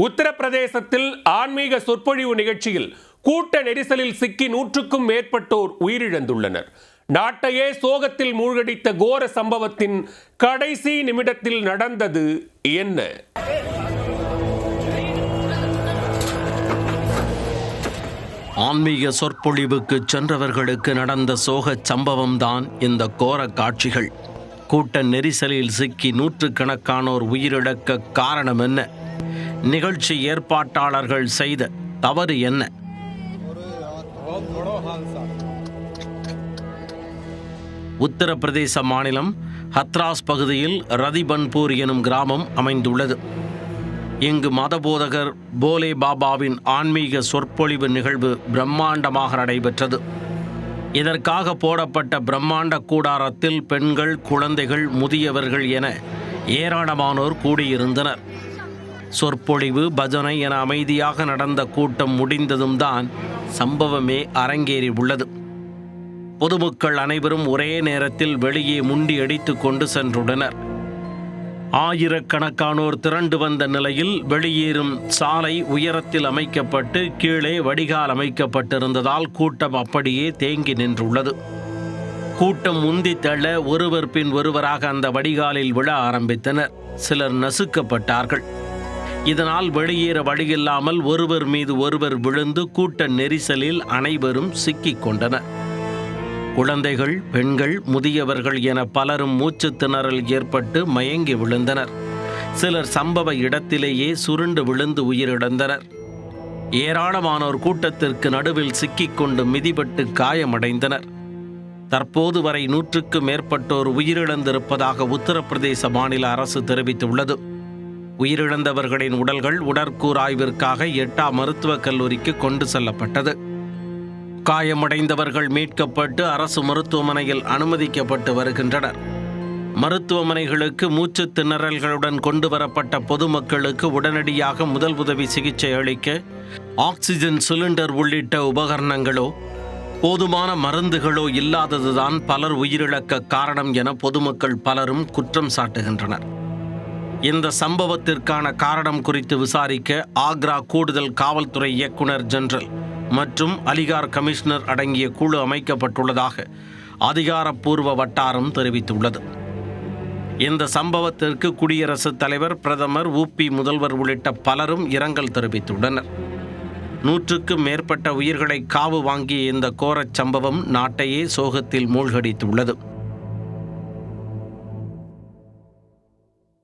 உத்தரப்பிரதேசத்தில் ஆன்மீக சொற்பொழிவு நிகழ்ச்சியில் கூட்ட நெரிசலில் சிக்கி 100க்கும் மேற்பட்டோர் உயிரிழந்துள்ளனர். நாட்டையே சோகத்தில் மூழ்கடித்த கோர சம்பவத்தின் கடைசி நிமிடத்தில் நடந்தது என்ன? ஆன்மீக சொற்பொழிவுக்கு சென்றவர்களுக்கு நடந்த சோக சம்பவம்தான் இந்த கோர காட்சிகள். கூட்ட நெரிசலில் சிக்கி 100கணக்கானோர் உயிரிழக்க காரணம் என்ன? நிகழ்ச்சி ஏற்பாட்டாளர்கள் செய்த தவறு என்ன? உத்தரப்பிரதேச மாநிலம் ஹத்ராஸ் பகுதியில் ரதிபன்பூர் எனும் கிராமம் அமைந்துள்ளது. இங்கு மதபோதகர் போலே பாபாவின் ஆன்மீக சொற்பொழிவு நிகழ்வு பிரம்மாண்டமாக நடைபெற்றது. இதற்காக போடப்பட்ட பிரம்மாண்ட கூடாரத்தில் பெண்கள், குழந்தைகள், முதியவர்கள் என ஏராளமானோர் கூடியிருந்தனர். சொற்பொழிவு, பஜனை என அமைதியாக நடந்த கூட்டம் முடிந்ததும் தான் சம்பவமே அரங்கேறி உள்ளது. பொதுமக்கள் அனைவரும் ஒரே நேரத்தில் வெளியே முண்டி அடித்து கொண்டு சென்றுள்ளனர். ஆயிரக்கணக்கானோர் திரண்டு வந்த நிலையில் வெளியேறும் சாலை உயரத்தில் அமைக்கப்பட்டு கீழே வடிகால் அமைக்கப்பட்டிருந்ததால் கூட்டம் அப்படியே தேங்கி நின்றுள்ளது. கூட்டம் முந்தி தள்ள ஒருவர் பின் ஒருவராக அந்த வடிகாலில் விழ ஆரம்பித்தனர். சிலர் நசுக்கப்பட்டார்கள். இதனால் வெளியேற வழியில்லாமல் ஒருவர் மீது ஒருவர் விழுந்து கூட்ட நெரிசலில் அனைவரும் சிக்கிக் கொண்டனர். குழந்தைகள், பெண்கள், முதியவர்கள் என பலரும் மூச்சு திணறல் ஏற்பட்டு மயங்கி விழுந்தனர். சிலர் சம்பவ இடத்திலேயே சுருண்டு விழுந்து உயிரிழந்தனர். ஏராளமானோர் கூட்டத்திற்கு நடுவில் சிக்கிக்கொண்டு மிதிபட்டு காயமடைந்தனர். தற்போது வரை 100க்கும் மேற்பட்டோர் உயிரிழந்திருப்பதாக உத்தரப்பிரதேச மாநில அரசு தெரிவித்துள்ளது. உயிரிழந்தவர்களின் உடல்கள் உடற்கூறாய்விற்காக எட்டா மருத்துவக் கல்லூரிக்கு கொண்டு செல்லப்பட்டது. காயமடைந்தவர்கள் மீட்கப்பட்டு அரசு மருத்துவமனையில் அனுமதிக்கப்பட்டு வருகின்றனர். மருத்துவமனைகளுக்கு மூச்சு திணறல்களுடன் கொண்டு வரப்பட்ட பொதுமக்களுக்கு உடனடியாக முதல் உதவி சிகிச்சை அளிக்க ஆக்சிஜன் சிலிண்டர் உள்ளிட்ட உபகரணங்களோ போதுமான மருந்துகளோ இல்லாததுதான் பலர் உயிரிழக்க காரணம் என பொதுமக்கள் பலரும் குற்றம் சாட்டுகின்றனர். இந்த சம்பவத்திற்கான காரணம் குறித்து விசாரிக்க ஆக்ரா கூடுதல் காவல்துறை இயக்குனர் ஜெனரல் மற்றும் அலிகார் கமிஷனர் அடங்கிய குழு அமைக்கப்பட்டுள்ளதாக அதிகாரப்பூர்வ வட்டாரம் தெரிவித்துள்ளது. இந்த சம்பவத்திற்கு குடியரசுத் தலைவர், பிரதமர், உபி முதல்வர் உள்ளிட்ட பலரும் இரங்கல் தெரிவித்துள்ளனர். 100க்கும் மேற்பட்ட உயிர்களை காவு வாங்கிய இந்த கோரச் சம்பவம் நாட்டையே சோகத்தில் மூழ்கடித்துள்ளது.